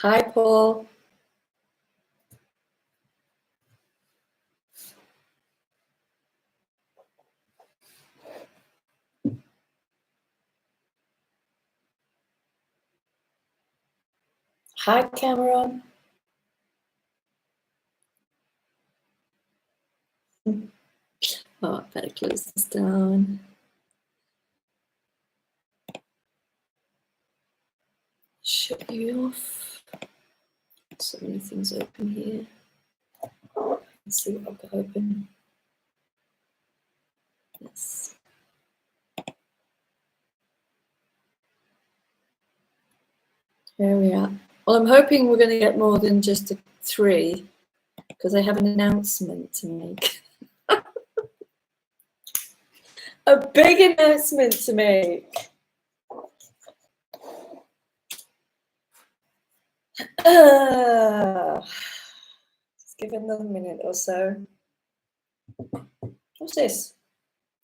Hi, Paul. Hi, Cameron. Oh, I better close this down. Shut you off. So many things open here. Let's see what I've got open. Yes. Here we are. Well, I'm hoping we're going to get more than just 3 because I have an announcement to make. A big announcement to make. Let's give it another minute or so. What's this?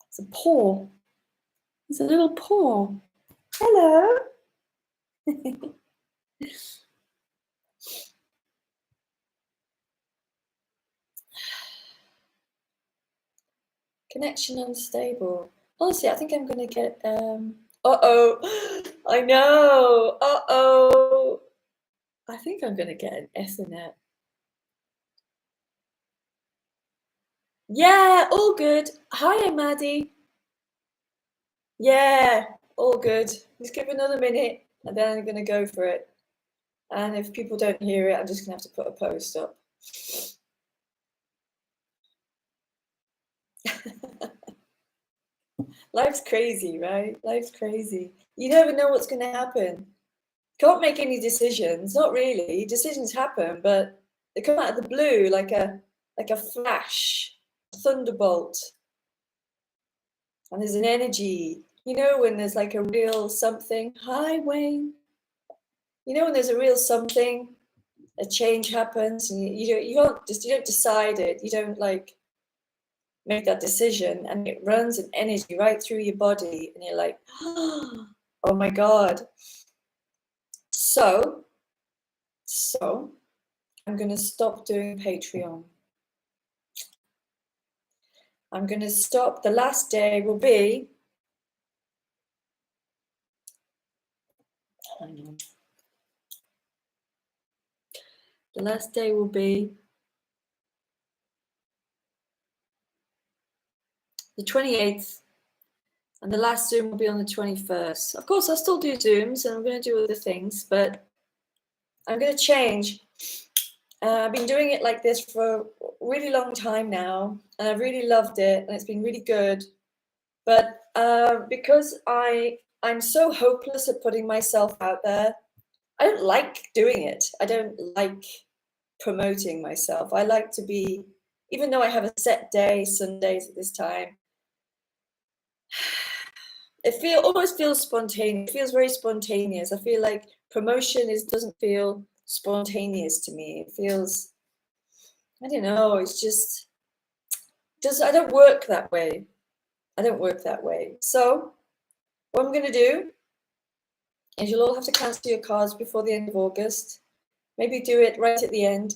It's a paw. It's a little paw. Hello. Connection unstable. Honestly, I think I'm gonna get uh-oh. I know. Uh-oh. I think I'm gonna get an Ethernet. Yeah, all good. Hi, Maddie. Yeah, all good. Just give it another minute and then I'm gonna go for it. And if people don't hear it, I'm just gonna have to put a post up. Life's crazy, right? Life's crazy. You never know what's gonna happen. Can't make any decisions, not really. Decisions happen, but they come out of the blue like a flash, a thunderbolt. And there's an energy, you know, when there's like a real something. Hi, Wayne. You know, when there's a real something, a change happens, and you don't decide it. You don't like make that decision, and it runs an energy right through your body, and you're like, oh my God. So I'm going to stop doing Patreon. I'm going to stop. The last day will be, hang on. The last day will be the 28th, and the last Zoom will be on the 21st. Of course, I'll still do Zooms, and I'm going to do other things, but I'm going to change. I've been doing it like this for a really long time now, and I've really loved it, and it's been really good. But because I'm so hopeless at putting myself out there, I don't like doing it. I don't like promoting myself. I like to be, even though I have a set day, Sundays at this time, it almost feels spontaneous. It feels very spontaneous. I feel like promotion doesn't feel spontaneous to me. It feels, I don't know, it's just, I don't work that way. I don't work that way. So what I'm going to do is you'll all have to cancel your cards before the end of August. Maybe do it right at the end.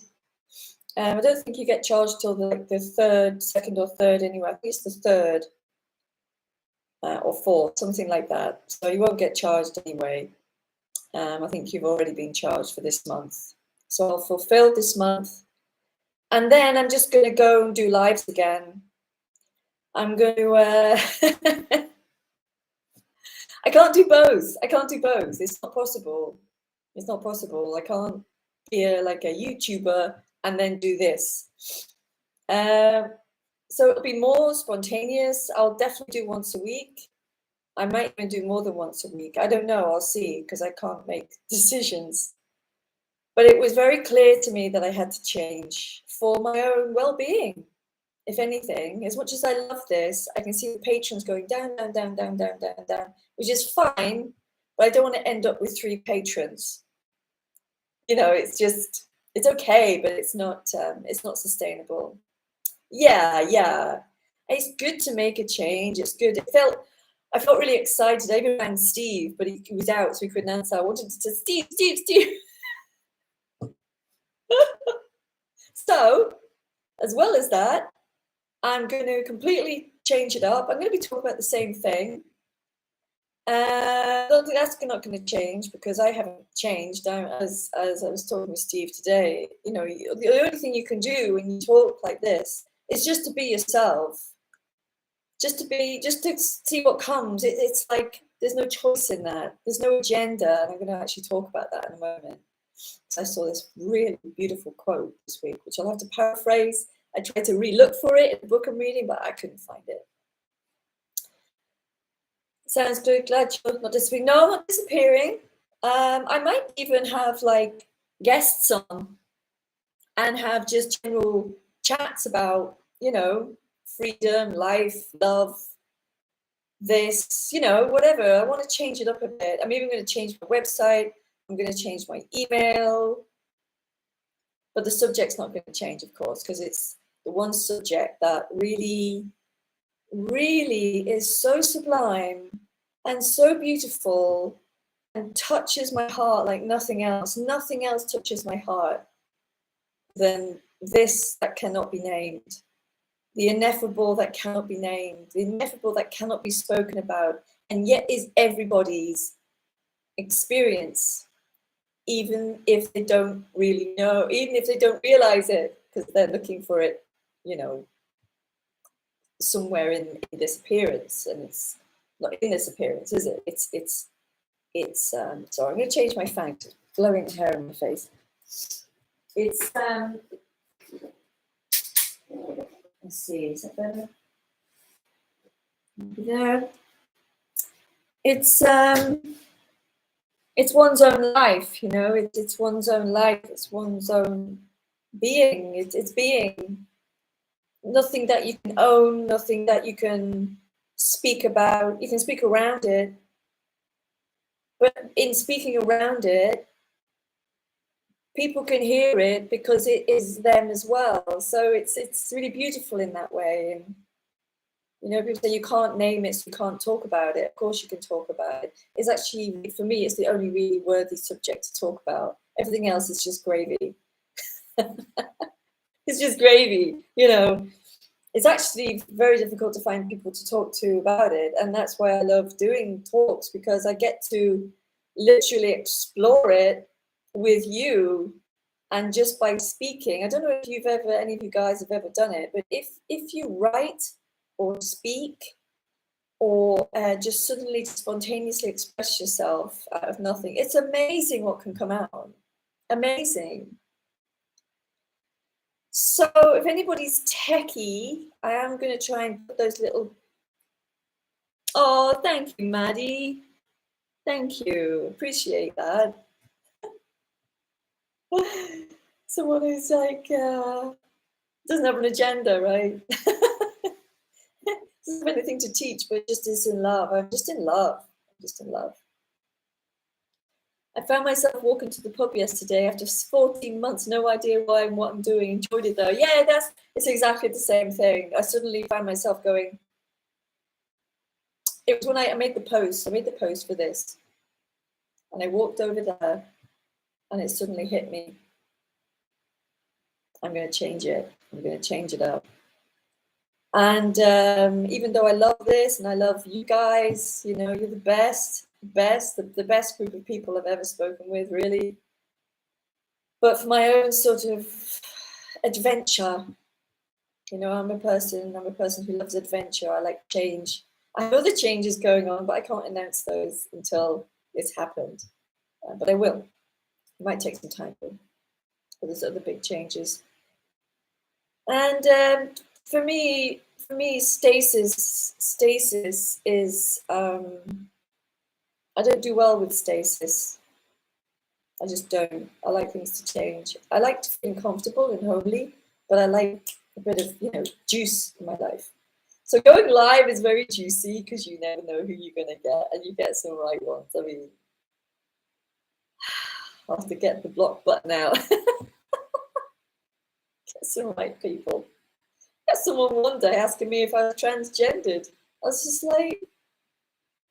I don't think you get charged till the third, second or third anyway. I think it's the third or fourth, something like that. So you won't get charged anyway. I think you've already been charged for this month. So I'll fulfill this month. And then I'm just going to go and do lives again. I'm going to... I can't do both. I can't do both. It's not possible. It's not possible. I can't be like a YouTuber and then do this. So it'll be more spontaneous. I'll definitely do once a week. I might even do more than once a week. I don't know. I'll see, because I can't make decisions. But it was very clear to me that I had to change for my own well-being. If anything, as much as I love this, I can see the patrons going down, down, down, down, down, down, down, which is fine, but I don't want to end up with 3 patrons. You know, it's okay, but it's not sustainable. Yeah. It's good to make a change. It's good. I felt really excited. I even rang Steve, but he was out, so he couldn't answer. I wanted to Steve. So, as well as that, I'm going to completely change it up. I'm going to be talking about the same thing. That's not going to change because I haven't changed. As I was talking with Steve today, you know, the only thing you can do when you talk like this is just to be yourself. Just to see what comes. It's like there's no choice in that. There's no agenda, and I'm going to actually talk about that in a moment. So I saw this really beautiful quote this week, which I'll have to paraphrase. I tried to re-look for it in the book I'm reading, but I couldn't find it. Sounds good. Glad you're not disappearing. No, I'm not disappearing. I might even have like guests on and have just general chats about, you know, freedom, life, love, this, you know, whatever. I want to change it up a bit. I'm even going to change my website. I'm going to change my email. But the subject's not going to change, of course, because it's the one subject that really, really is so sublime and so beautiful and touches my heart like nothing else. Nothing else touches my heart than this that cannot be named. The ineffable that cannot be named, the ineffable that cannot be spoken about, and yet is everybody's experience, even if they don't really know, even if they don't realize it, because they're looking for it, you know, somewhere in this appearance, and it's not in this appearance, is it? It's sorry, I'm going to change my fan to blowing hair in my face. It's let's see, is that better? There. It's one's own life, you know. It's one's own life. It's one's own being. It's being. Nothing that you can own. Nothing that you can speak about. You can speak around it, but in speaking around it, people can hear it because it is them as well. So it's really beautiful in that way. And you know, people say you can't name it, so you can't talk about it. Of course you can talk about it. It's actually, for me, it's the only really worthy subject to talk about. Everything else is just gravy. It's just gravy, you know. It's actually very difficult to find people to talk to about it. And that's why I love doing talks, because I get to literally explore it with you. And just by speaking, I don't know if you've ever, any of you guys have ever done it, but if you write or speak or just suddenly spontaneously express yourself out of nothing, it's amazing what can come out. Amazing. So if anybody's techie, I am going to try and put those little... Oh, thank you, Maddie. Thank you. Appreciate that. Someone who's like, doesn't have an agenda, right? Doesn't have anything to teach, but just is in love. I'm just in love. I'm just in love. I found myself walking to the pub yesterday after 14 months, no idea why and what I'm doing. Enjoyed it though. Yeah, it's exactly the same thing. I suddenly found myself going. It was when I made the post. I made the post for this, and I walked over there, and it suddenly hit me. I'm going to change it. I'm going to change it up. And even though I love this and I love you guys, you know, you're the best, the best group of people I've ever spoken with, really. But for my own sort of adventure, you know, I'm a person who loves adventure. I like change. I know the change is going on, but I can't announce those until it's happened. But I will. It might take some time for there's other big changes. And for me, stasis is I don't do well with stasis. I just don't. I like things to change. I like to feel comfortable and homely, but I like a bit of, you know, juice in my life. So going live is very juicy because you never know who you're going to get, and you get some right ones. I mean, I'll have to get the block button out. Get some right people. Got someone one day asking me if I was transgendered. I was just like,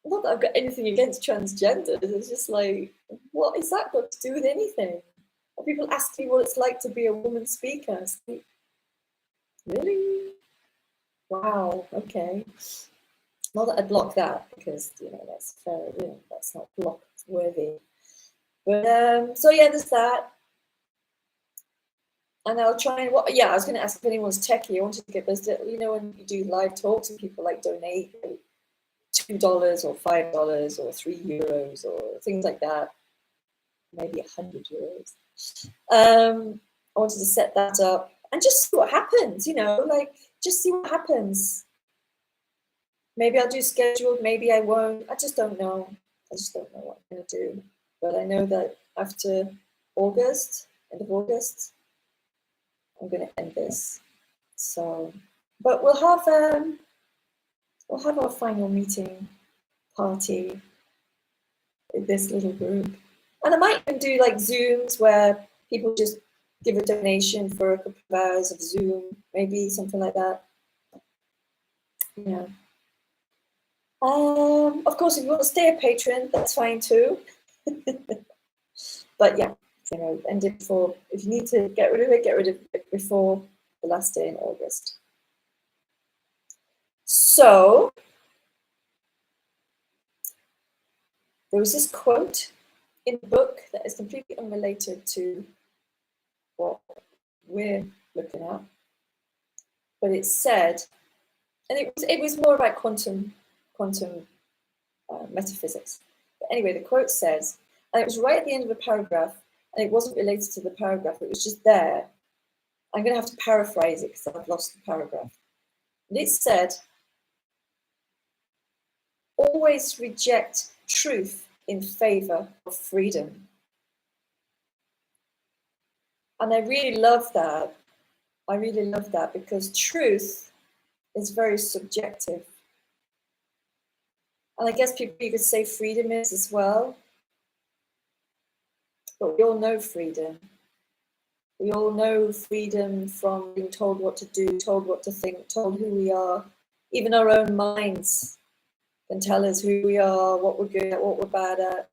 not that I've got anything against transgender. It's just like, what is that got to do with anything? People ask me what it's like to be a woman speaker. It's like, really? Wow, okay. Not that I block that, because that's fair, that's not block worthy. But so yeah, there's that. And I'll try and I was going to ask if anyone's techie. I wanted to get this. When you do live talks and people like donate $2 or $5 or €3 or things like that, maybe €100. I wanted to set that up and just see what happens. Just see what happens. Maybe I'll do scheduled, maybe I won't. I just don't know. I just don't know what I'm going to do. But I know that after August, end of August, I'm going to end this. So, but we'll have our final meeting party with this little group. And I might even do like Zooms where people just give a donation for a couple of hours of Zoom, maybe something like that. Yeah. Of course, if you want to stay a patron, that's fine too. But yeah, end it before. If you need to get rid of it before the last day in August. So there was this quote in the book that is completely unrelated to what we're looking at, but it said, and it was more about quantum metaphysics. But anyway, the quote says, and it was right at the end of a paragraph, and it wasn't related to the paragraph, it was just there. I'm going to have to paraphrase it because I've lost the paragraph. And it said, always reject truth in favor of freedom. And I really love that. I really love that because truth is very subjective. And I guess you could say freedom is as well. But we all know freedom. We all know freedom from being told what to do, told what to think, told who we are. Even our own minds can tell us who we are, what we're good at, what we're bad at.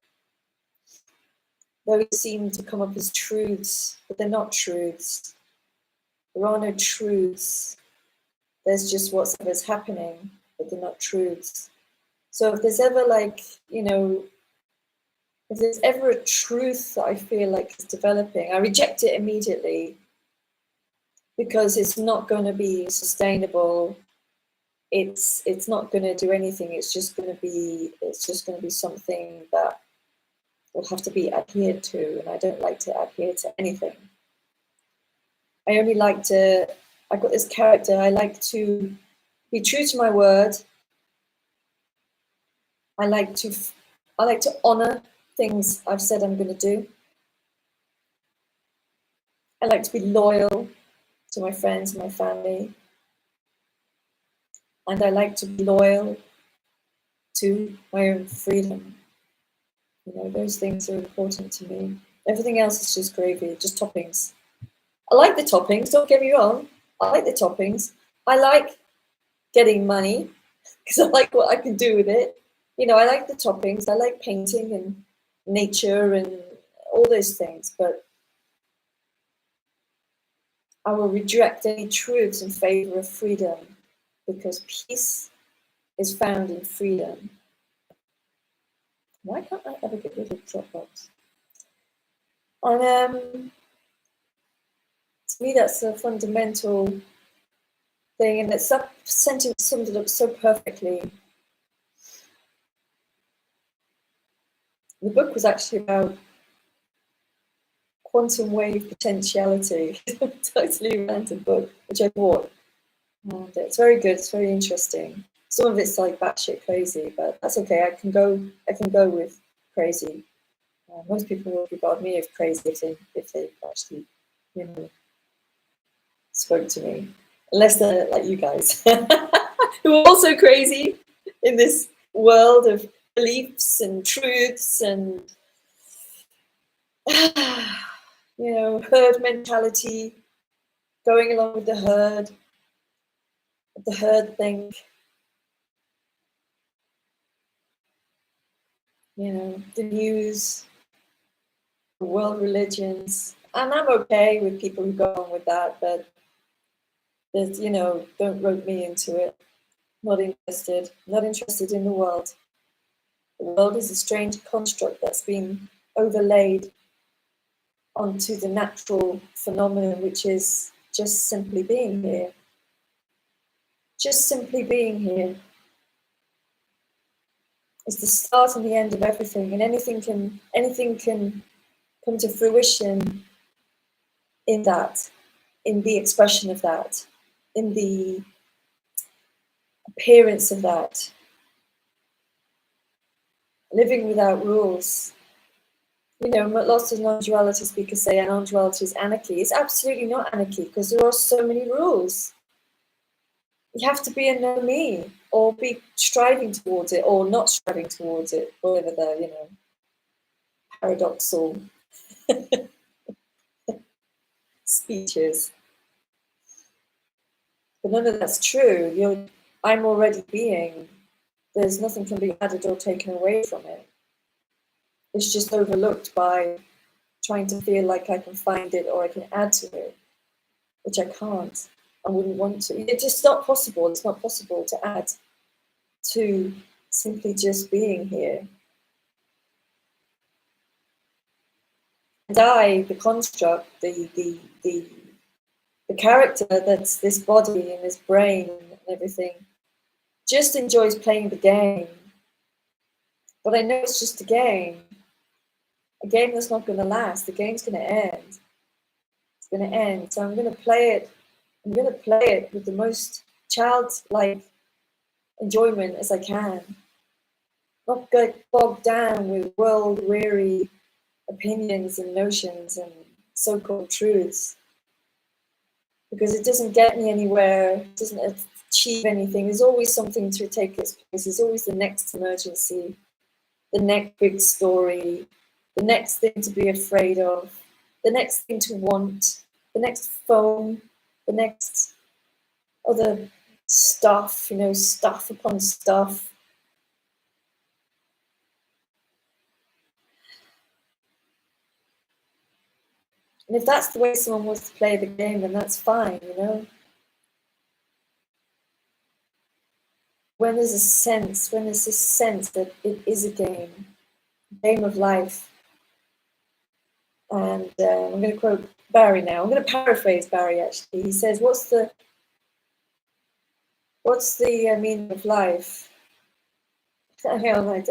Those seem to come up as truths, but they're not truths. There are no truths. There's just whatever's happening, but they're not truths. So if there's ever if there's ever a truth that I feel like is developing, I reject it immediately because it's not going to be sustainable. It's not going to do anything. It's just going to be something that will have to be adhered to, and I don't like to adhere to anything. I've got this character. I like to be true to my word. I like to honor things I've said I'm going to do. I like to be loyal to my friends and my family. And I like to be loyal to my own freedom. Those things are important to me. Everything else is just gravy, just toppings. I like the toppings, don't get me wrong. I like the toppings. I like getting money because I like what I can do with it. I like the toppings. I like painting and nature and all those things, but I will reject any truths in favor of freedom because peace is found in freedom. Why can't I ever get rid of Dropbox? And to me, that's a fundamental thing, and that sentence summed it up so perfectly. The book was actually about quantum wave potentiality. Totally random book, which I bought. And it's very good. It's very interesting. Some of it's like batshit crazy, but that's okay. I can go with crazy. Most people will regard me as crazy if they actually, spoke to me, unless they're like you guys, who are also crazy in this world of beliefs and truths and herd mentality, going along with the herd thing. The news, the world religions, And I'm okay with people who go on with that, but there's, don't rope me into it. Not interested in the world. The world is a strange construct that's been overlaid onto the natural phenomenon, which is just simply being here. Just simply being here is the start and the end of everything, and anything can come to fruition in that, in the expression of that, in the appearance of that. Living without rules. Lots of non-duality speakers say non-duality is anarchy. It's absolutely not anarchy, because there are so many rules. You have to be a no-me, or be striving towards it, or not striving towards it, whatever the, paradoxal speeches. But none of that's true. I'm already being. There's nothing can be added or taken away from it. It's just overlooked by trying to feel like I can find it or I can add to it, which I can't. I wouldn't want to. It's just not possible. It's not possible to add to simply just being here. And I, the construct, the character that's this body and this brain and everything, just enjoys playing the game. But I know it's just a game that's not going to last. The game's going to end. It's going to end. So I'm going to play it. I'm going to play it with the most childlike enjoyment as I can. Not get bogged down with world-weary opinions and notions and so-called truths, because it doesn't get me anywhere. It doesn't achieve anything. There's always something to take its place. There's always the next emergency, the next big story, the next thing to be afraid of, the next thing to want, the next phone, the next other stuff, stuff upon stuff. And if that's the way someone wants to play the game, then that's fine, When there's this sense that it is a game of life. And I'm going to quote Barry now. I'm going to paraphrase Barry, actually. He says, what's the meaning of life? Hang on,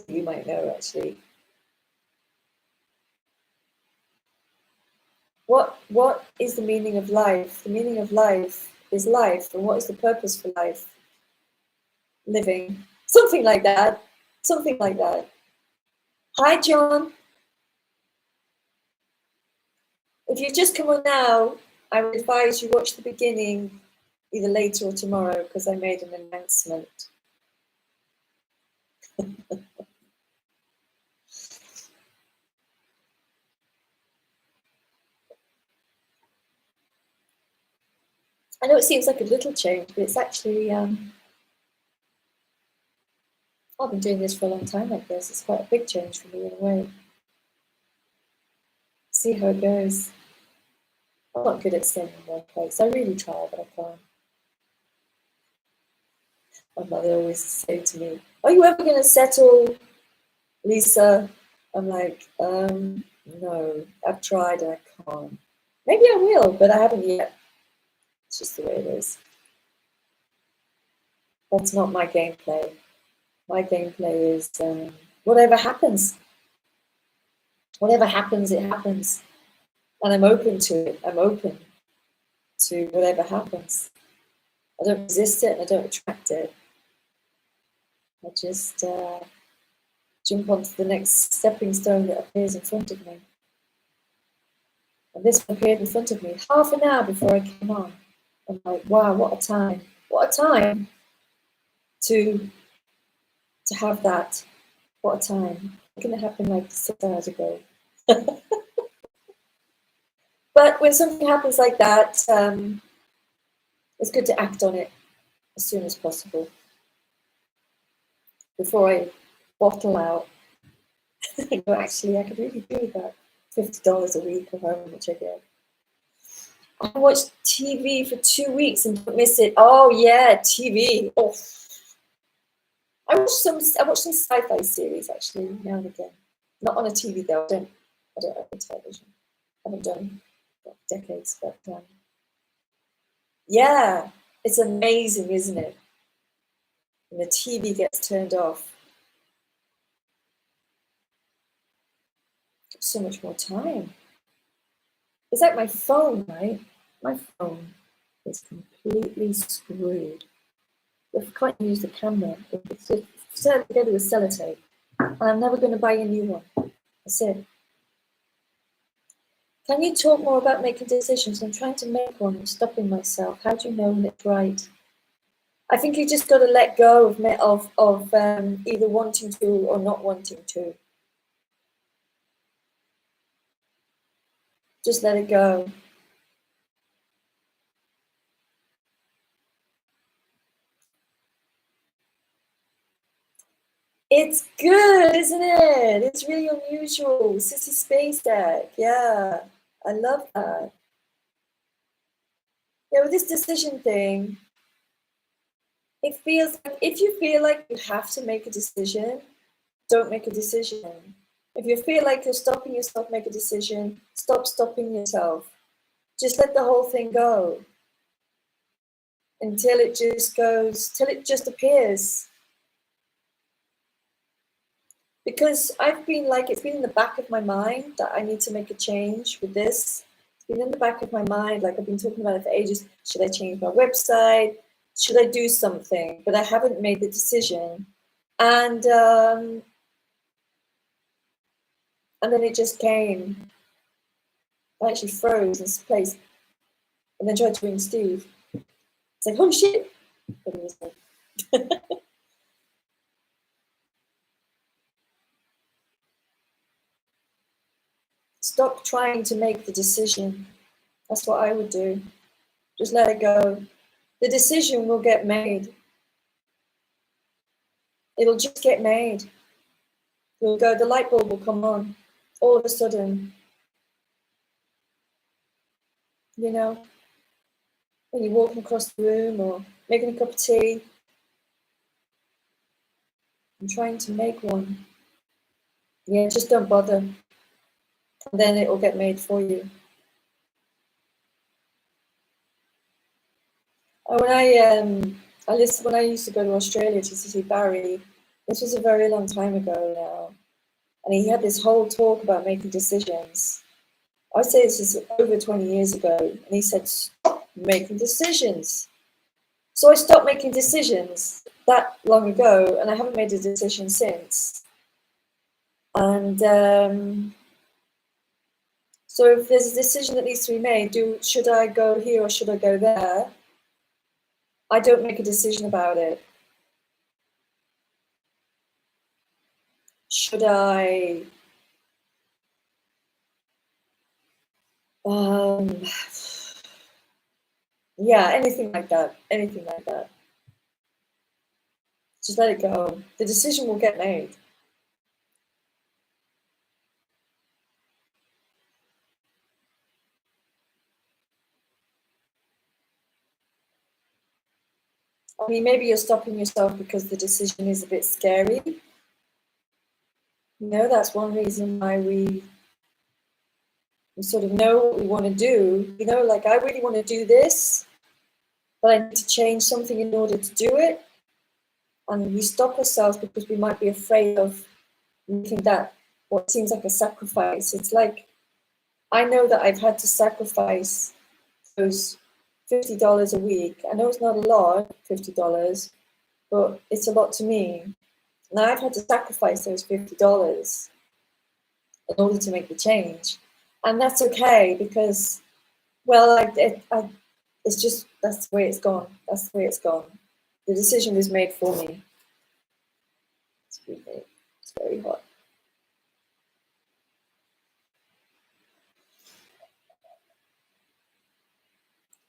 you might know, actually. What is the meaning of life? The meaning of life is life. And what is the purpose for life? Living. Something like that. Something like that. Hi, John. If you've just come on now, I would advise you watch the beginning either later or tomorrow, because I made an announcement. I know it seems like a little change, but it's actually, I've been doing this for a long time like this. It's quite a big change for me in a way. See how it goes. I'm not good at staying in one place. I really try, but I can't. My mother always say to me, are you ever going to settle, Lisa? I'm like, no, I've tried and I can't. Maybe I will, but I haven't yet. It's just the way it is. That's not my gameplay. My gameplay is whatever happens. Whatever happens, it happens. And I'm open to it. I'm open to whatever happens. I don't resist it and I don't attract it. I just jump onto the next stepping stone that appears in front of me. And this appeared in front of me half an hour before I came on. I'm like, wow, what a time. What a time to have that. What a time. It's going to happen like 6 hours ago. But when something happens like that, it's good to act on it as soon as possible before I bottle out. No, actually, I could really do that. $50 a week or however much I get. I watched TV for 2 weeks and don't miss it. Oh yeah, TV. Oh, I watch some sci-fi series actually now and again. Not on a TV though. I don't have a television. I haven't done for decades, but yeah, it's amazing, isn't it? When the TV gets turned off, so much more time. It's like my phone, right? My phone is completely screwed. I can't use the camera. It's just set together with sellotape, and I'm never going to buy a new one. That's it. Can you talk more about making decisions? I'm trying to make one. I'm stopping myself. How do you know when it's right? I think you just got to let go of either wanting to or not wanting to. Just let it go. It's good, isn't it? It's really unusual. Sissy Space Deck. Yeah, I love that. Yeah, with this decision thing, it feels like if you feel like you have to make a decision, don't make a decision. If you feel like you're stopping yourself make a decision, stop stopping yourself. Just let the whole thing go until it just goes, till it just appears. Because I've been like, it's been in the back of my mind that I need to make a change with this. It's been in the back of my mind, like I've been talking about it for ages. Should I change my website? Should I do something? But I haven't made the decision. And then it just came. I actually froze in place and then tried to ring Steve. It's like, oh shit. But he was like, stop trying to make the decision. That's what I would do. Just let it go. The decision will get made. It'll just get made. You'll go, the light bulb will come on all of a sudden. You know, when you're walking across the room or making a cup of tea. I'm trying to make one. Yeah, just don't bother. And then it will get made for you. When I used to go to Australia to see Barry, this was a very long time ago now, and he had this whole talk about making decisions. I'd say this was over 20 years ago, and he said, stop making decisions. So I stopped making decisions that long ago, and I haven't made a decision since. And so if there's a decision that needs to be made, should I go here or should I go there? I don't make a decision about it. Should I yeah, anything like that. Just let it go. The decision will get made. I mean, maybe you're stopping yourself because the decision is a bit scary. You know, that's one reason why we sort of know what we want to do. You know, like I really want to do this, but I need to change something in order to do it. And we stop ourselves because we might be afraid of making that what seems like a sacrifice. It's like, I know that I've had to sacrifice those $50 a week. I know it's not a lot, $50, but it's a lot to me. And I've had to sacrifice those $50 in order to make the change. And that's okay because, well, it's just, that's the way it's gone. That's the way it's gone. The decision was made for me. It's very hot.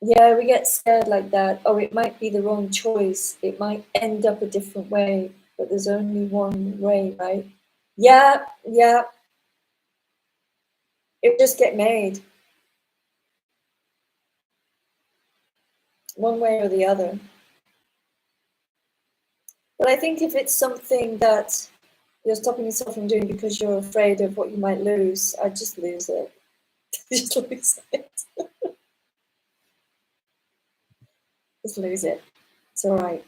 Yeah, we get scared like that. Oh, it might be the wrong choice. It might end up a different way, but there's only one way, right? Yeah, yeah. It would just get made one way or the other. But I think if it's something that you're stopping yourself from doing because you're afraid of what you might lose, I'd just lose it. Just lose it. Just lose it. It's all right.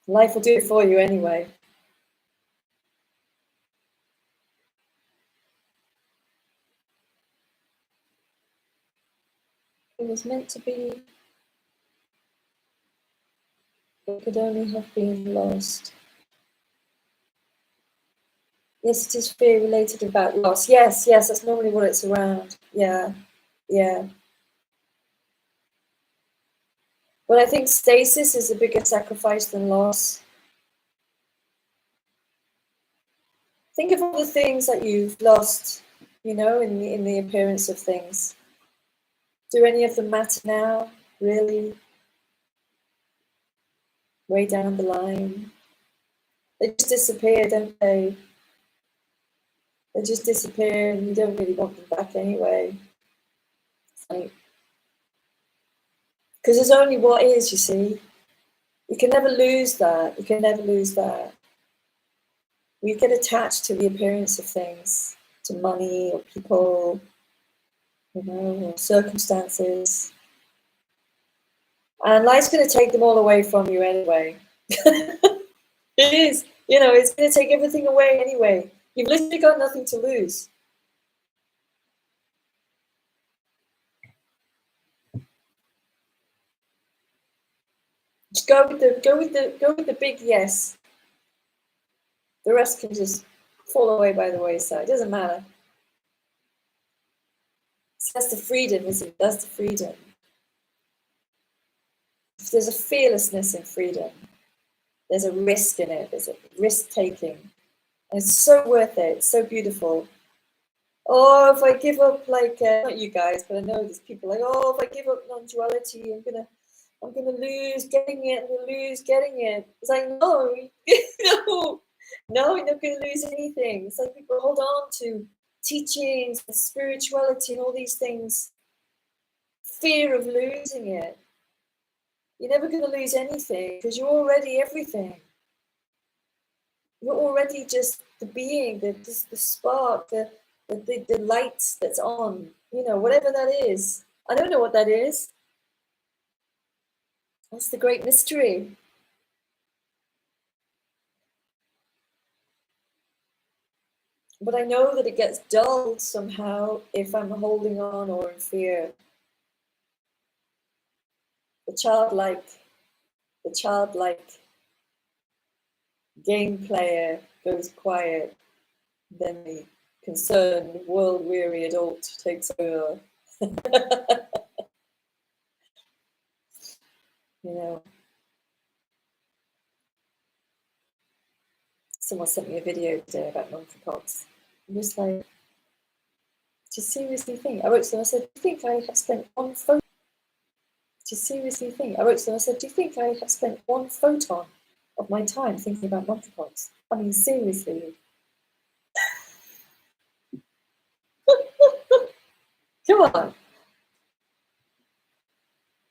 Life will do it for you anyway. It was meant to be. It could only have been lost. Yes, it is fear related about loss. Yes, that's normally what it's around. Yeah. But I think stasis is a bigger sacrifice than loss. Think of all the things that you've lost, in the appearance of things. Do any of them matter now, really? Way down the line? They just disappear, don't they? They just disappear and you don't really want them back anyway. Because there's only what is, you see. You can never lose that. You can never lose that. We get attached to the appearance of things, to money or people, or circumstances. And life's going to take them all away from you anyway. It is. It's going to take everything away anyway. You've literally got nothing to lose. Just go with the big yes. The rest can just fall away by the wayside. It doesn't matter. So that's the freedom, isn't it? That's the freedom. If there's a fearlessness in freedom, there's a risk in it. There's a risk taking. And it's so worth it. It's so beautiful. Oh, if I give up, not you guys, but I know there's people like, oh, if I give up non-duality, I'm gonna lose getting it. I'm gonna lose getting it. It's like, no, no, you're not gonna lose anything. It's like people hold on to teachings and spirituality and all these things, fear of losing it. You're never gonna lose anything because you're already everything. You're already just the being, the spark, the light that's on, whatever that is. I don't know what that is. That's the great mystery. But I know that it gets dulled somehow if I'm holding on or in fear. The childlike game player goes quiet, then the concerned, world-weary adult takes over. Someone sent me a video today about monkeypox. I'm just like, do you seriously think? I wrote to them, I said, do you think I have spent one photon? Do you seriously think? I wrote to them, I said, do you think I have spent one photon of my time thinking about monkeypox? I mean, seriously. Come on.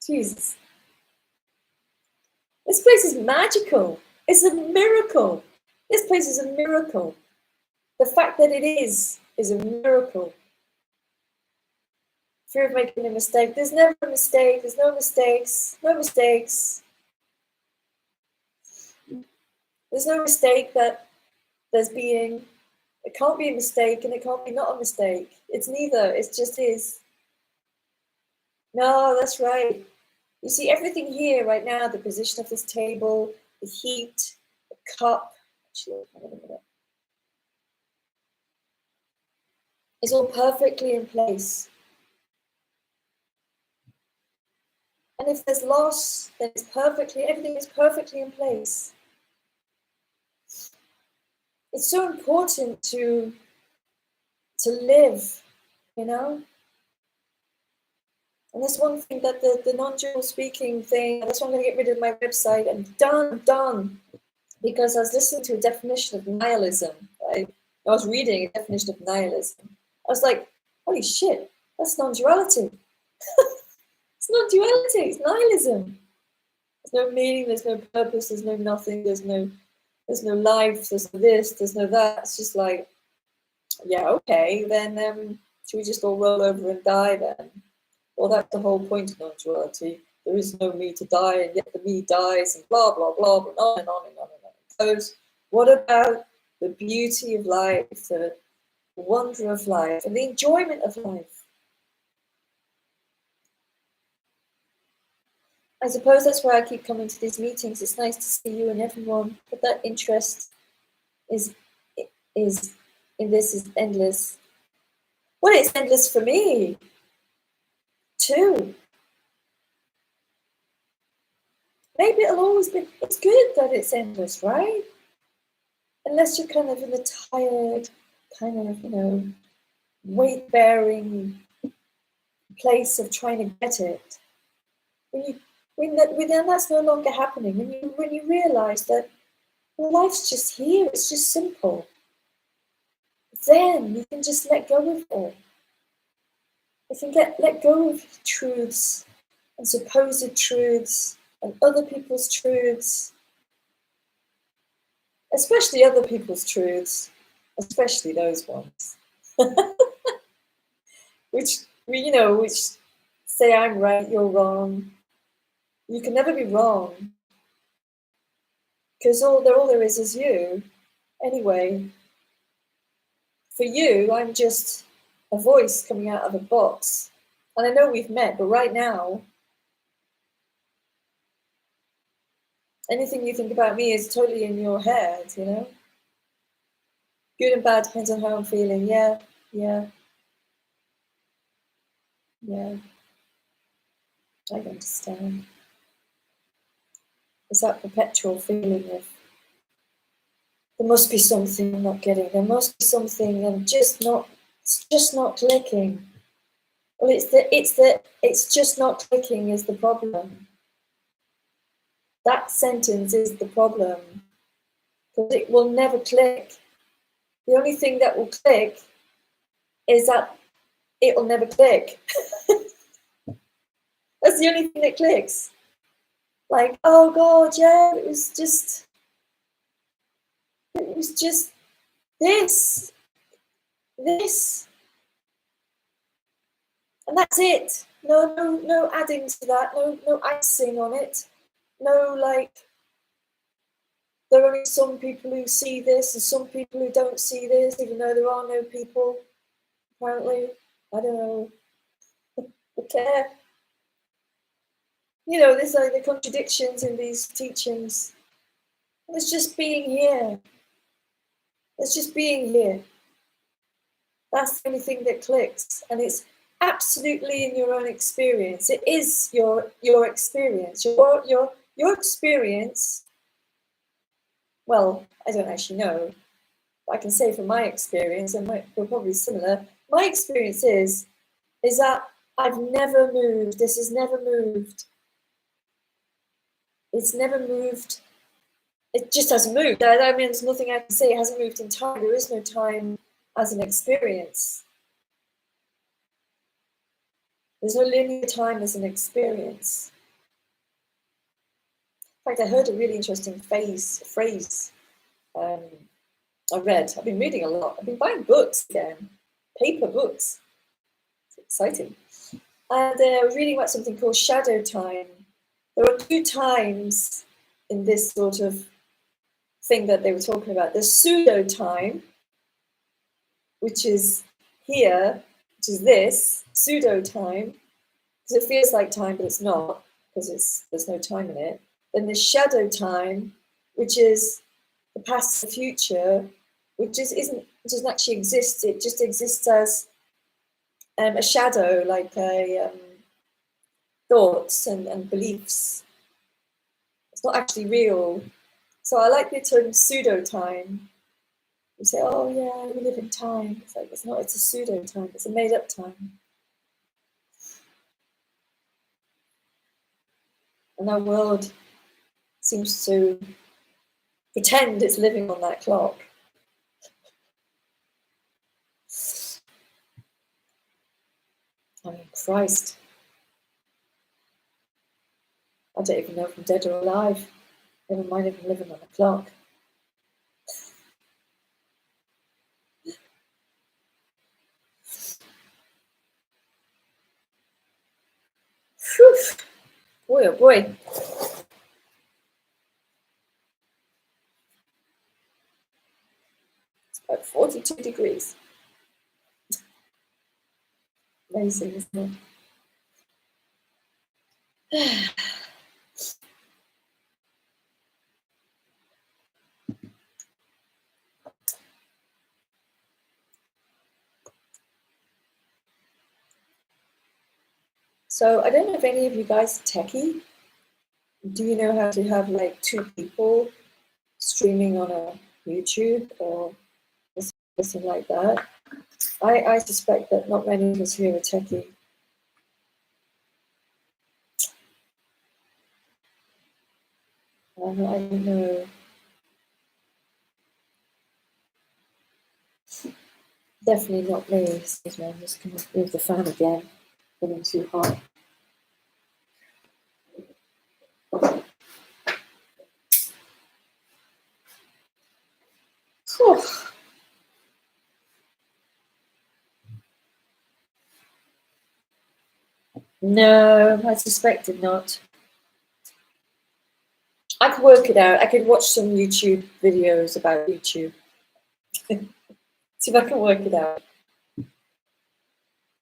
Jesus. This place is magical. It's a miracle. This place is a miracle. The fact that it is a miracle. Fear of making a mistake. There's never a mistake. There's no mistakes. No mistakes. There's no mistake that there's being. It can't be a mistake and it can't be not a mistake. It's neither. It just is. No, that's right. You see everything here right now, the position of this table, the heat, the cup. Actually, hang on a minute. It's all perfectly in place. And if there's loss, then everything is perfectly in place. It's so important to live, And that's one thing that the non-dual speaking thing, that's why I'm going to get rid of my website and done. Because I was listening to a definition of nihilism, right? I was reading a definition of nihilism. I was like, holy shit, that's non-duality. It's non-duality, it's nihilism. There's no meaning, there's no purpose, there's no nothing, there's no life, there's no this, there's no that. It's just like, yeah, okay, then should we just all roll over and die then? Well, that's the whole point of non-duality. There is no me to die, and yet the me dies, and blah, blah, blah, blah, on and on and on and on it goes. What about the beauty of life, the wonder of life, and the enjoyment of life? I suppose that's why I keep coming to these meetings. It's nice to see you and everyone, but that interest is in this is endless. Well, it's endless for me too. Maybe it'll always be. It's good that it's endless, right? Unless you're kind of in the tired, kind of, weight-bearing place of trying to get it. When that's no longer happening, when you realise that life's just here, it's just simple, then you can just let go of it all. You can let go of truths and supposed truths and other people's truths, especially other people's truths, especially those ones, which say I'm right, you're wrong. You can never be wrong, because all there is you. Anyway, for you, I'm just a voice coming out of a box. And I know we've met, but right now, anything you think about me is totally in your head, Good and bad depends on how I'm feeling. Yeah. I understand. It's that perpetual feeling of there must be something I'm not getting. There must be something it's just not clicking. Well, it's just not clicking is the problem. That sentence is the problem, because it will never click. The only thing that will click is that it will never click. That's the only thing that clicks. Like, oh God, yeah, it was just this, and that's it. No adding to that. No icing on it. No, like, there are only some people who see this and some people who don't see this, even though there are no people. Apparently, I don't know. I care. There's like the contradictions in these teachings. It's just being here. It's just being here. That's the only thing that clicks, and it's absolutely in your own experience. It is your experience. Your experience. Well, I don't actually know. But I can say from my experience, and we're probably similar. My experience is that I've never moved. This has never moved. It's never moved. It just hasn't moved. I mean, there's nothing I can say. It hasn't moved in time. There is no time as an experience. There's no linear time as an experience. In fact, I heard a really interesting phrase I read. I've been reading a lot. I've been buying books again, paper books. It's exciting. And I was reading about something called shadow time. There are two times in this sort of thing that they were talking about. There's pseudo time, which is here, which is this pseudo time, because it feels like time, but it's not, because there's no time in it. Then there's shadow time, which is the past and the future, which doesn't actually exist. It just exists as a shadow, like thoughts and beliefs. It's not actually real. So I like the term pseudo time. You say, oh yeah, we live in time. It's like, it's not, it's a pseudo time, it's a made up time. And our world seems to pretend it's living on that clock. I mean, Christ. I don't even know if I'm dead or alive. Never mind if I'm living on a clock. Whew. Boy, oh boy. It's about 42 degrees. Amazing, isn't it? So I don't know if any of you guys are techie. Do you know how to have like two people streaming on a YouTube or something like that? I suspect that not many of us here are techie. I don't know. Definitely not me. Excuse me, I'm just going to move the fan again. Getting too hot. Whew. No, I suspected not. I could work it out. I could watch some YouTube videos about YouTube. See if I can work it out.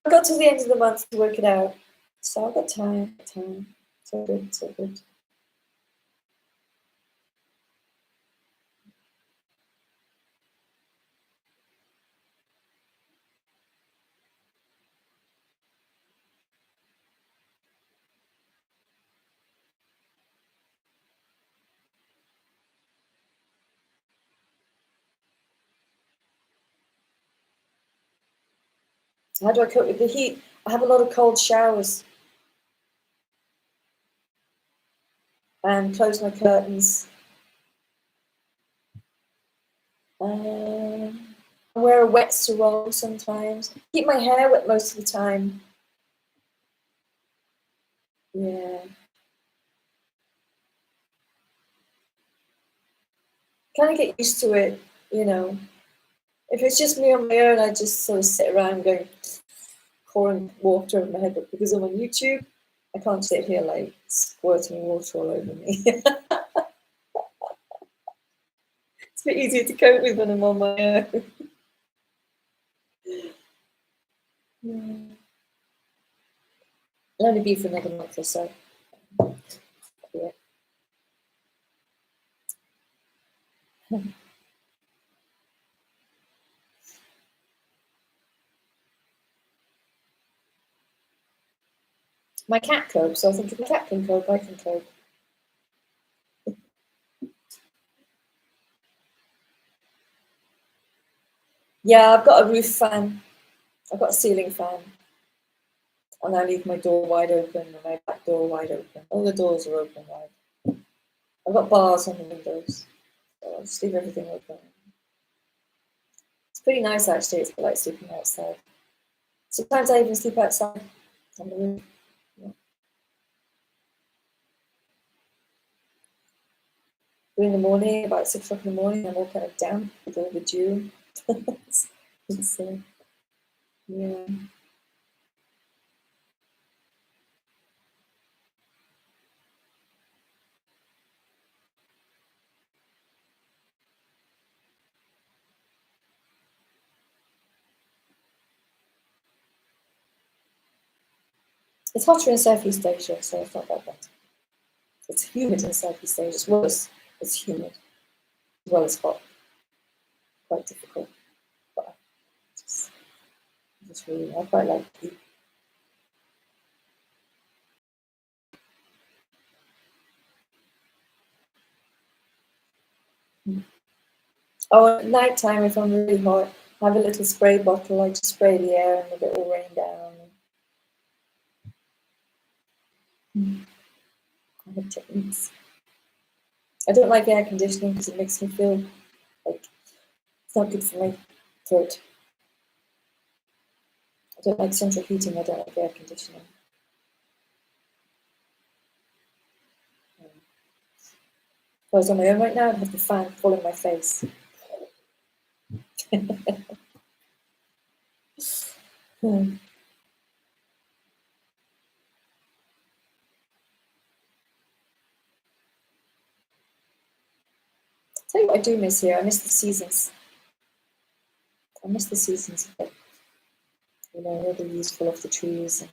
I got to the end of the month to work it out. So I've got time. So good, so good. How do I cope with the heat? I have a lot of cold showers. And close my curtains. I wear a wet sarong sometimes. Keep my hair wet most of the time. Yeah. Kind of get used to it, you know. If it's just me on my own, I just sort of sit around going, pouring water over my head. But because I'm on YouTube, I can't sit here like squirting water all over me. It's a bit easier to cope with when I'm on my own. I'll only be for another month or so. Yeah. My cat copes, so I think if the cat can cope, I can cope. Yeah, I've got a roof fan. I've got a ceiling fan. And I leave my door wide open and my back door wide open. All the doors are open wide. I've got bars on the windows. So I'll just leave everything open. It's pretty nice actually. It's like sleeping outside. Sometimes I even sleep outside on the roof. Yeah. In the morning, about 6 o'clock in the morning, I'm all kind of damp with all the dew. So, yeah. It's hotter in Southeast Asia, so it's not that bad. It's humid in Southeast Asia as well as it's humid, as well as hot. Quite difficult. But just really, I quite like it. Oh, at night time, if I'm really hot, I have a little spray bottle. I just spray the air and it will rain down. techniques. I don't like air conditioning because it makes me feel like it's not good for my throat. I don't like central heating, I don't like air conditioning. If I was on my own right now, I'd have the fan fall in my face. Tell you what I do miss here, I miss the seasons. I miss the seasons a bit. You know, all the leaves fall off the trees, and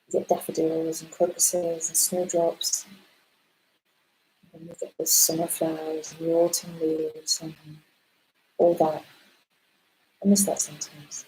you get daffodils and crocuses and snowdrops. And you get the summer flowers and the autumn leaves and all that. I miss that sometimes.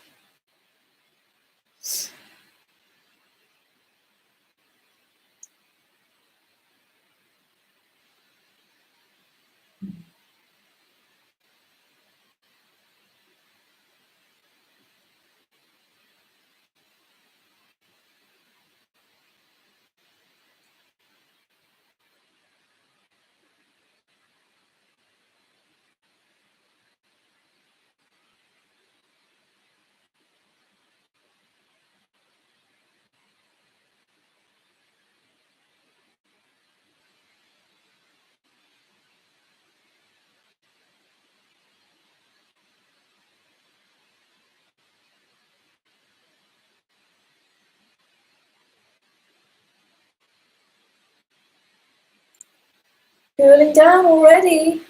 Cooling down already.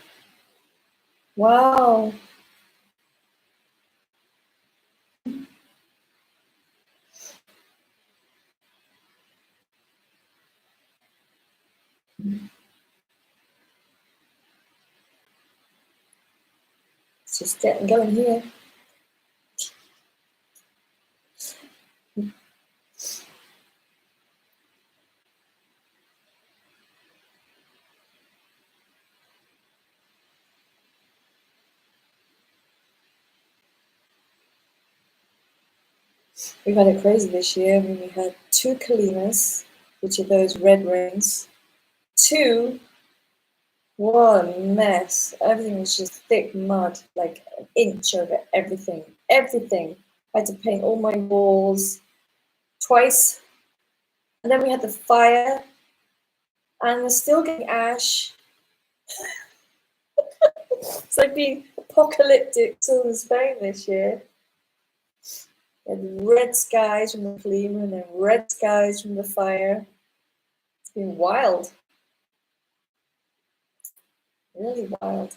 Wow. It's just getting going here. We've had it crazy this year. I mean, we had 2 Kalimas, which are those red rains. 2, what a mess. Everything was just thick mud, like an inch over everything. Everything. I had to paint all my walls twice. And then we had the fire, and we're still getting ash. It's like being apocalyptic to Spain this year. And red skies from the Kalima and then red skies from the fire. It's been wild. Really wild.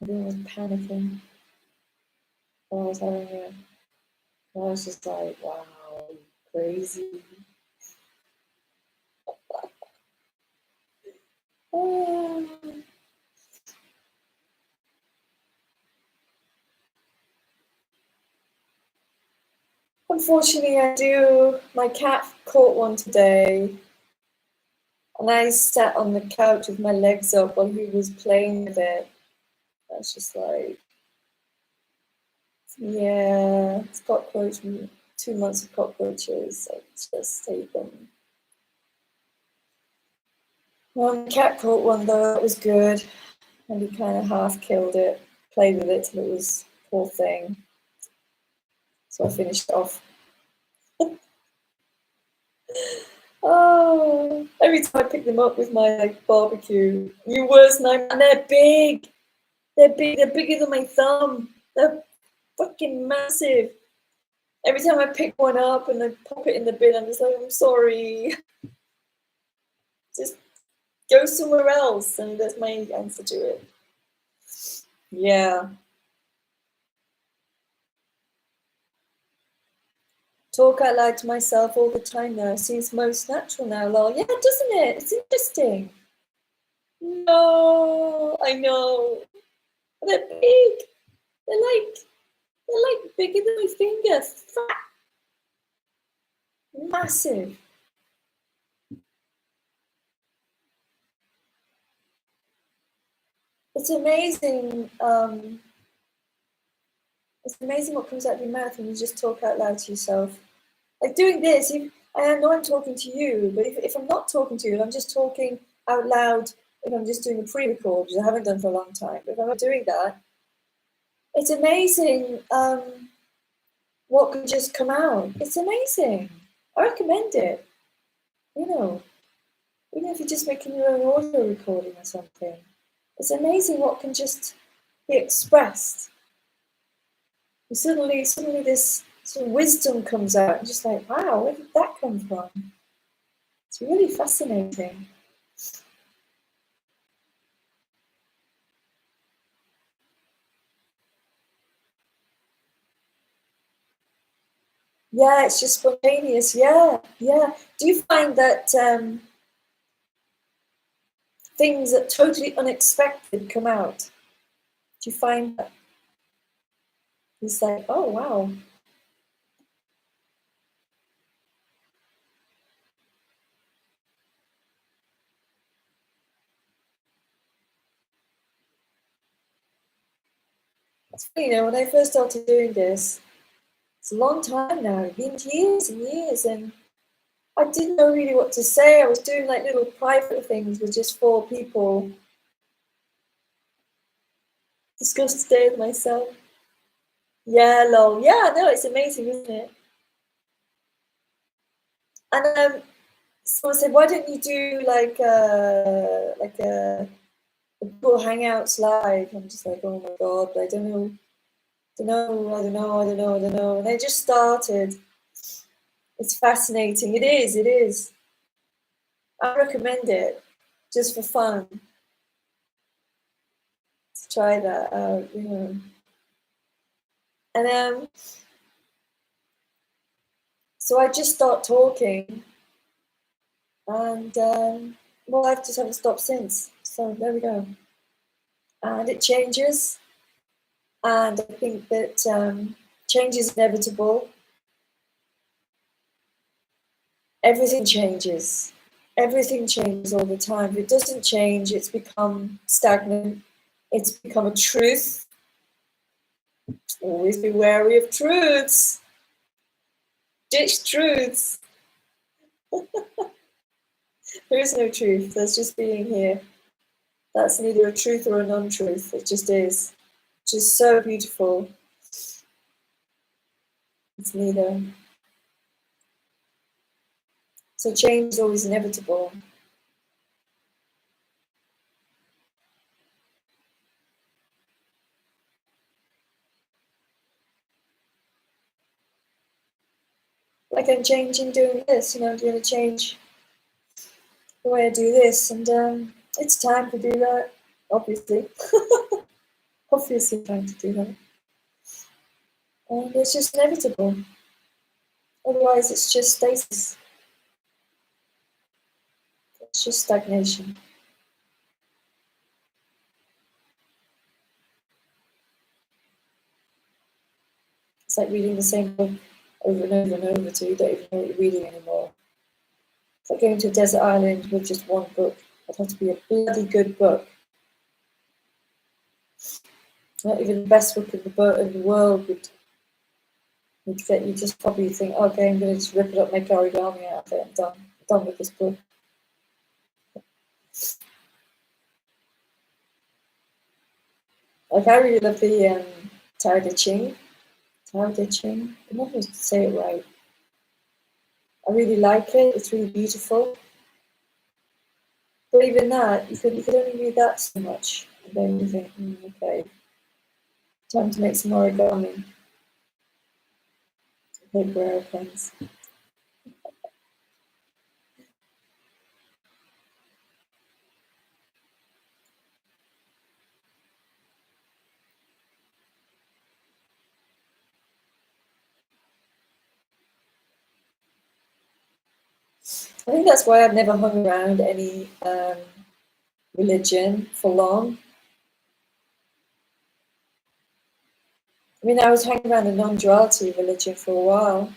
Everyone was panicking. I was having a, I was just like, wow, crazy. Ah. Unfortunately, I do. My cat caught one today, and I sat on the couch with my legs up while he was playing with it. I was just like, yeah, it's cockroach, 2 months of cockroaches. I just take them. One cat caught one though, it was good, and he kind of half killed it, played with it till it was poor thing. So I finished off. Oh, every time I pick them up with my like barbecue, you worst nightmare, and they're big. They're big. They're bigger than my thumb. They're fucking massive. Every time I pick one up and I pop it in the bin, I'm just like, I'm sorry. Just go somewhere else, and that's my answer to it. Yeah. Talk out loud to myself all the time now. Seems most natural now, lol. Yeah, doesn't it? It's interesting. No, I know. They're big. They're like bigger than my finger. Fat. Massive. It's amazing. It's amazing what comes out of your mouth when you just talk out loud to yourself. Like doing this, I know I'm talking to you, but if I'm not talking to you and I'm just talking out loud, if I'm just doing a pre-record, which I haven't done for a long time, but if I'm doing that, it's amazing what can just come out. It's amazing. I recommend it. You know, even if you're just making your own audio recording or something, it's amazing what can just be expressed. And suddenly this sort of wisdom comes out, and just like, wow, where did that come from? It's really fascinating. Yeah, it's just spontaneous. Yeah, yeah. Do you find that things that totally unexpected come out? Do you find that it's like, oh wow, it's funny, when I first started doing this, it's a long time now. It's been years and years, and I didn't know really what to say. I was doing like little private things with just 4 people, discussed today with myself. Yeah, lol. Yeah, no, it's amazing, isn't it? And someone said, why don't you do like a Google Hangouts live? I'm just like, oh my god, I don't know, I don't know. And I just started. It's fascinating. It is, it is. I recommend it just for fun to try that out. And so I just start talking, and well, I just haven't stopped since. So there we go. And it changes, and I think that change is inevitable. Everything changes. Everything changes all the time. If it doesn't change, it's become stagnant. It's become a truth. Always be wary of truths. Ditch truths. There is no truth. There's just being here. That's neither a truth or a non-truth. It just is. Just so beautiful. It's neither. So change is always inevitable. Like I'm changing doing this, I'm going to change the way I do this, and it's time to do that, obviously. Obviously time to do that. And it's just inevitable. Otherwise it's just stasis. It's just stagnation. It's like reading the same book over and over and over till you don't even know what you're reading anymore. It's like going to a desert island with just one book. It'd have to be a bloody good book. Not even the best book in the world would get you just probably think, okay, I'm going to just rip it up, make origami out of it, I'm done with this book. Like I really love the Tao Te Ching. Tao Te Ching. I never say it right. I really like it. It's really beautiful. But even that, you could only read that so much, and then you think, okay, time to make some origami. Paper airplanes. I think that's why I've never hung around any religion for long. I mean, I was hanging around a non-duality religion for a while,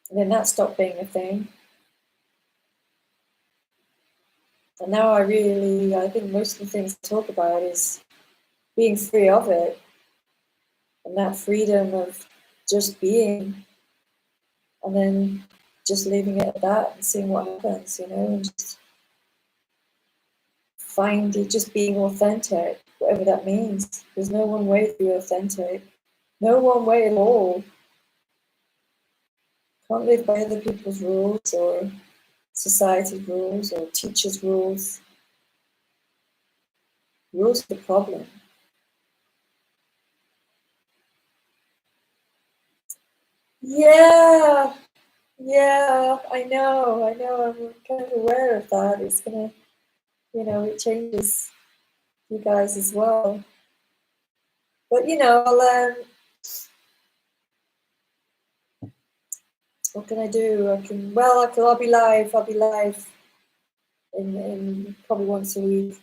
and then that stopped being a thing. And now I think most of the things I talk about is being free of it. and that freedom of just being, and then just leaving it at that and seeing what happens, you know, and just find it, just being authentic, whatever that means. There's no one way to be authentic, no one way at all. Can't live by other people's rules or society's rules or teachers' rules. Rules are the problem. Yeah, yeah, I know, I'm kind of aware of that. It's gonna, you know, it changes you guys as well. But you know, what can I do? I'll be live. I'll be live in probably once a week.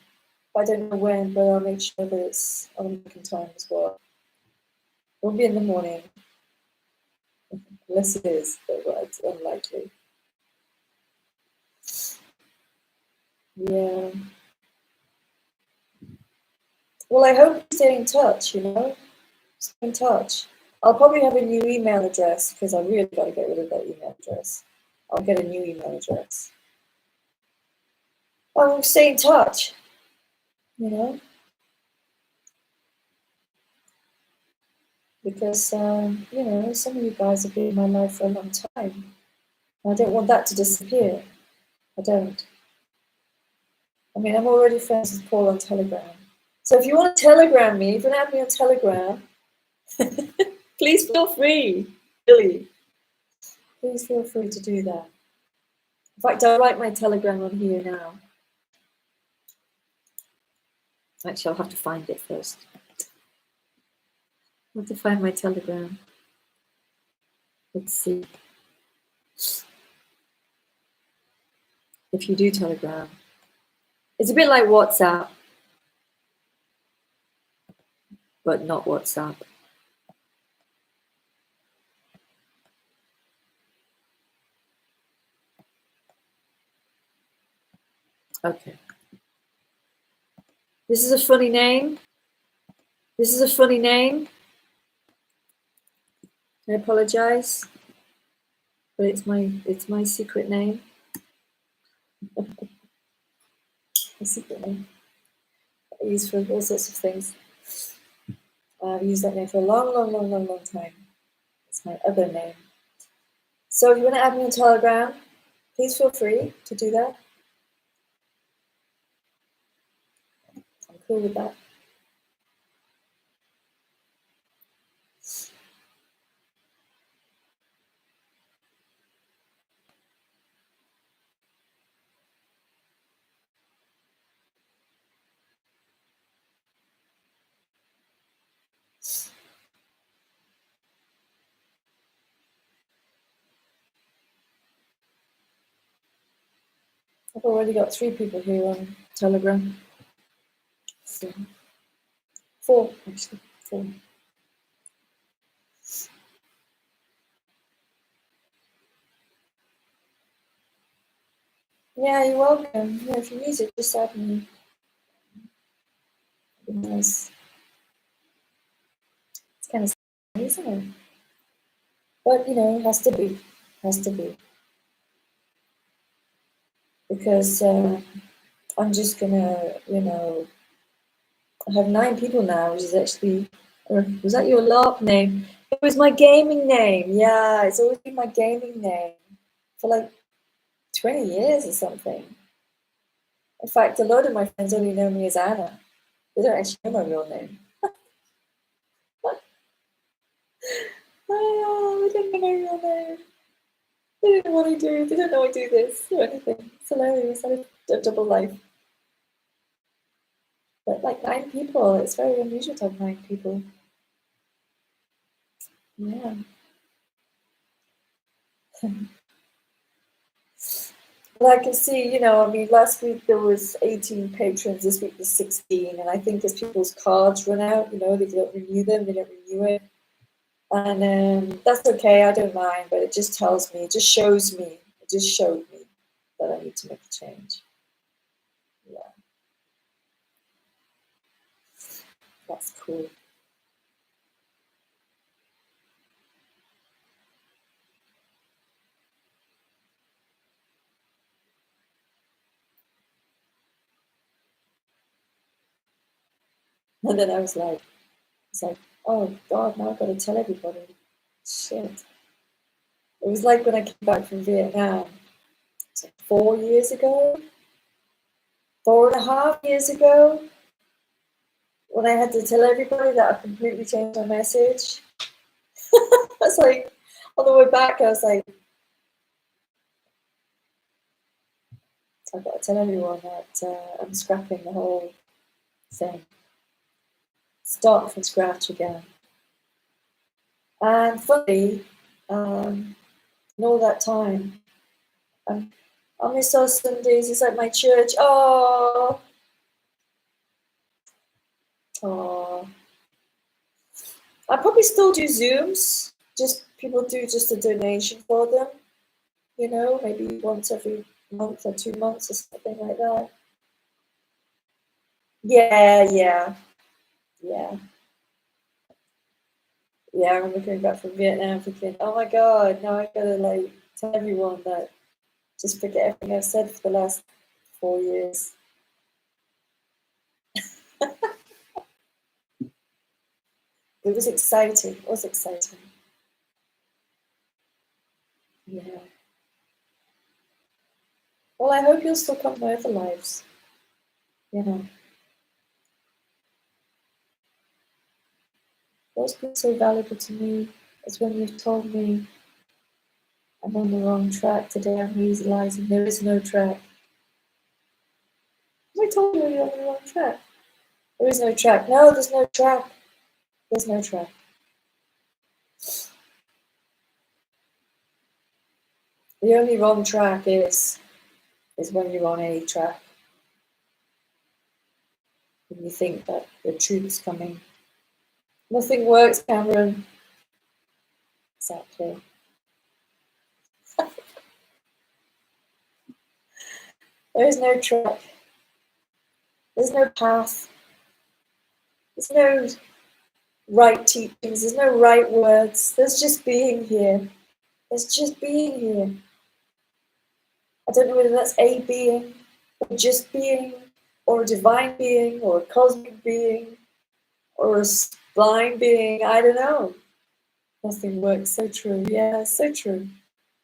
I don't know when, but I'll make sure that it's on American time as well. It won't be in the morning, unless it is, but it's unlikely. Yeah. Well, I hope you stay in touch, you know? Stay in touch. I'll probably have a new email address because I really got to get rid of that email address. I'll get a new email address. I'll stay in touch, you know? Because, you know, some of you guys have been in my life for a long time. I don't want that to disappear. I don't. I mean, I'm already friends with Paul on Telegram. So if you want to Telegram me, if you want to have me on Telegram, please feel free. Really. Please feel free to do that. In fact, I'll write my Telegram on here now. Actually, I'll have to find it first. I'll have to find my Telegram. Let's see. If you do Telegram. It's a bit like WhatsApp, but not WhatsApp. Okay. This is a funny name. This is a funny name. I apologize, but it's my secret name. My secret name. I use for all sorts of things. I've used that name for a long time. It's my other name. So if you want to add me on Telegram, please feel free to do that. I'm cool with that. I've already got 3 people here on Telegram. So 4, actually. 4. Yeah, you're welcome. Yeah, if you use it, just add me. It'd be nice. It's kind of scary, isn't it? But, you know, it has to be. It has to be. Because I'm just going to, you know, I have 9 people now, which is actually, was that your LARP name? It was my gaming name. Yeah, it's always been my gaming name for like 20 years or something. In fact, a lot of my friends only know me as Anna. They don't actually know my real name. Oh, they don't know my real name. They don't know what I do. They don't know I do this or anything. It's hilarious. I have a double life. But like 9 people, it's very unusual to have 9 people. Yeah. Well, I can see, you know, I mean, last week there was 18 patrons, this week there's 16, and I think as people's cards run out, you know, they don't renew them, they don't renew it. And that's okay, I don't mind, but it just tells me, it just shows me, it just showed me that I need to make a change. Yeah. That's cool. And then I was like, oh God, now I've got to tell everybody. Shit. It was like when I came back from Vietnam. It's like 4 years ago, 4.5 years ago, when I had to tell everybody that I completely changed my message. I was like, on the way back, I was like, I've got to tell everyone that I'm scrapping the whole thing. Start from scratch again. And funny, in all that time, I miss those Sundays. It's like my church. Oh, I probably still do Zooms. Just people do just a donation for them. You know, maybe once every month or 2 months or something like that. Yeah. I remember coming back from Vietnam thinking, oh my God, now I gotta like tell everyone that just forget everything I've said for the last 4 years. It was exciting. It was exciting. Yeah. Well, I hope you'll still come to my other lives. You know. What's been so valuable to me is when you've told me I'm on the wrong track. Today I'm realizing there is no track. I told you you're on the wrong track. There is no track. No, there's no track. There's no track. The only wrong track is when you're on a track. When you think that the truth's coming. Nothing works, Cameron. Exactly. There is no track. There's no path. There's no right teachings. There's no right words. There's just being here. There's just being here. I don't know whether that's a being, or just being, or a divine being, or a cosmic being, or a blind being. I don't know. Nothing works. So true. Yeah, so true.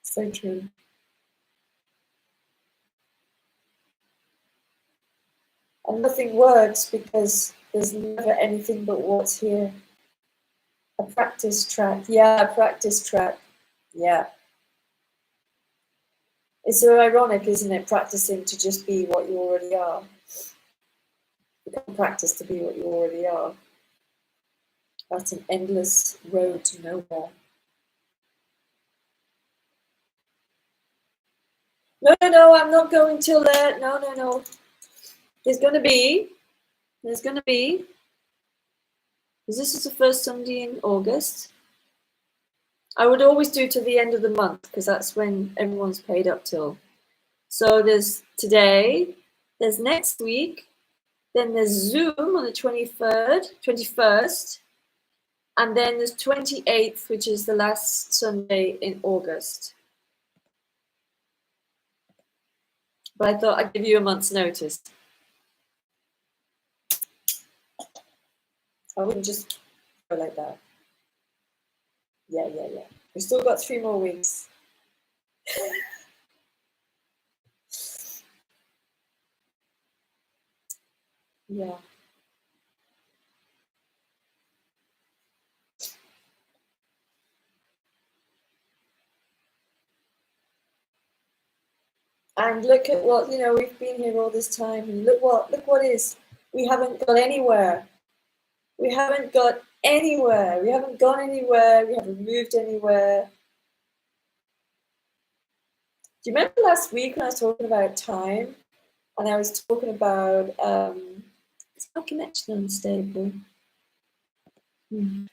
So true. And nothing works because there's never anything but what's here. A practice track. Yeah, a practice track. Yeah. It's so ironic, isn't it? Practicing to just be what you already are. You can't practice to be what you already are. That's an endless road to nowhere. No, I'm not going till there. No. There's going to be, because this is the first Sunday in August. I would always do to the end of the month because that's when everyone's paid up till. So there's today, there's next week, then there's Zoom on the 23rd, 21st, and then there's 28th, which is the last Sunday in August. But I thought I'd give you a month's notice. I wouldn't just go like that. Yeah. We've still got 3 more weeks. Yeah. And look at what, we've been here all this time, and look what is. We haven't got anywhere. We haven't got anywhere. We haven't gone anywhere. We haven't moved anywhere. Do you remember last week when I was talking about time? And I was talking about, is my connection unstable? I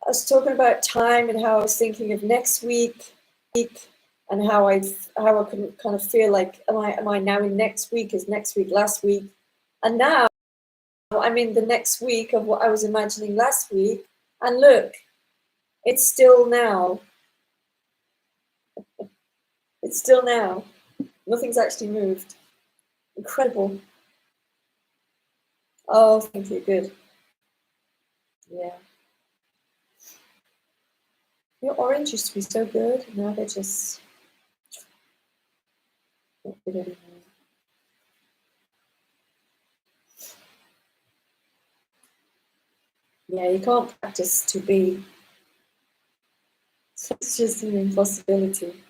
was talking about time and how I was thinking of next week, and how I can kind of feel like, am I now in next week? Is next week last week? And now I'm in the next week of what I was imagining last week. And look, it's still now. It's still now. Nothing's actually moved. Incredible. Oh, thank you. Good. Yeah. Your orange used to be so good. Now they're just not good anymore. Yeah, you can't practice to be. It's just an impossibility.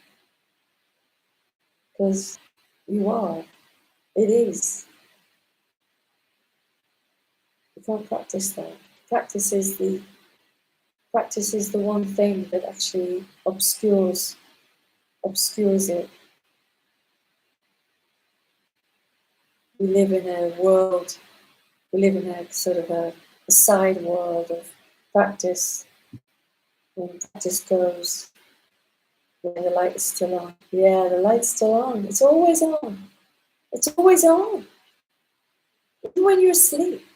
Because you are. It is. You can't practice that. Practice is the one thing that actually obscures it. We live in a world, we live in a sort of a side world of practice. When practice goes, yeah, the light is still on. Yeah, the light's still on. It's always on. It's always on. Even when you're asleep,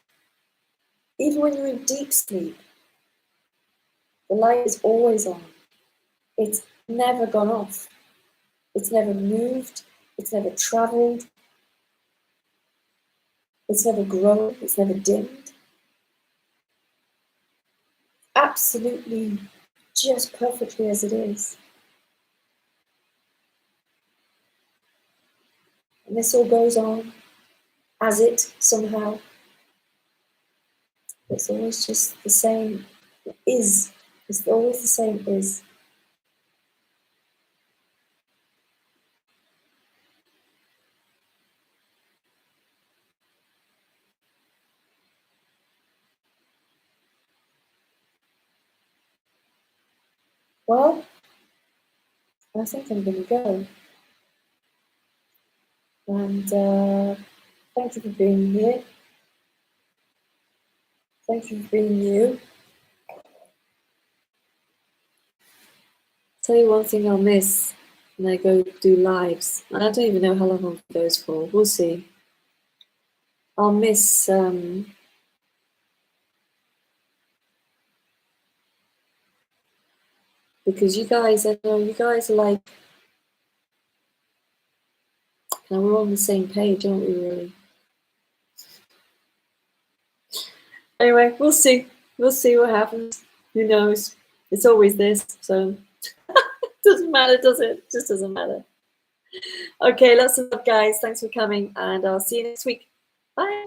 even when you're in deep sleep, the light is always on. It's never gone off. It's never moved. It's never traveled. It's never grown. It's never dimmed. Absolutely just perfectly as it is. And this all goes on as it somehow. It's always just the same is. It's always the same is. Well, I think I'm going to go. And thank you for being here. Thank you for being you. Tell you one thing I'll miss when I go do lives. And I don't even know how long it goes for. We'll see. I'll miss because you guys, I know you guys are like, now we're on the same page, aren't we, really? Anyway, we'll see. We'll see what happens. Who knows? It's always this, so it doesn't matter, does it? It just doesn't matter. Okay, lots of love, guys. Thanks for coming, and I'll see you next week. Bye.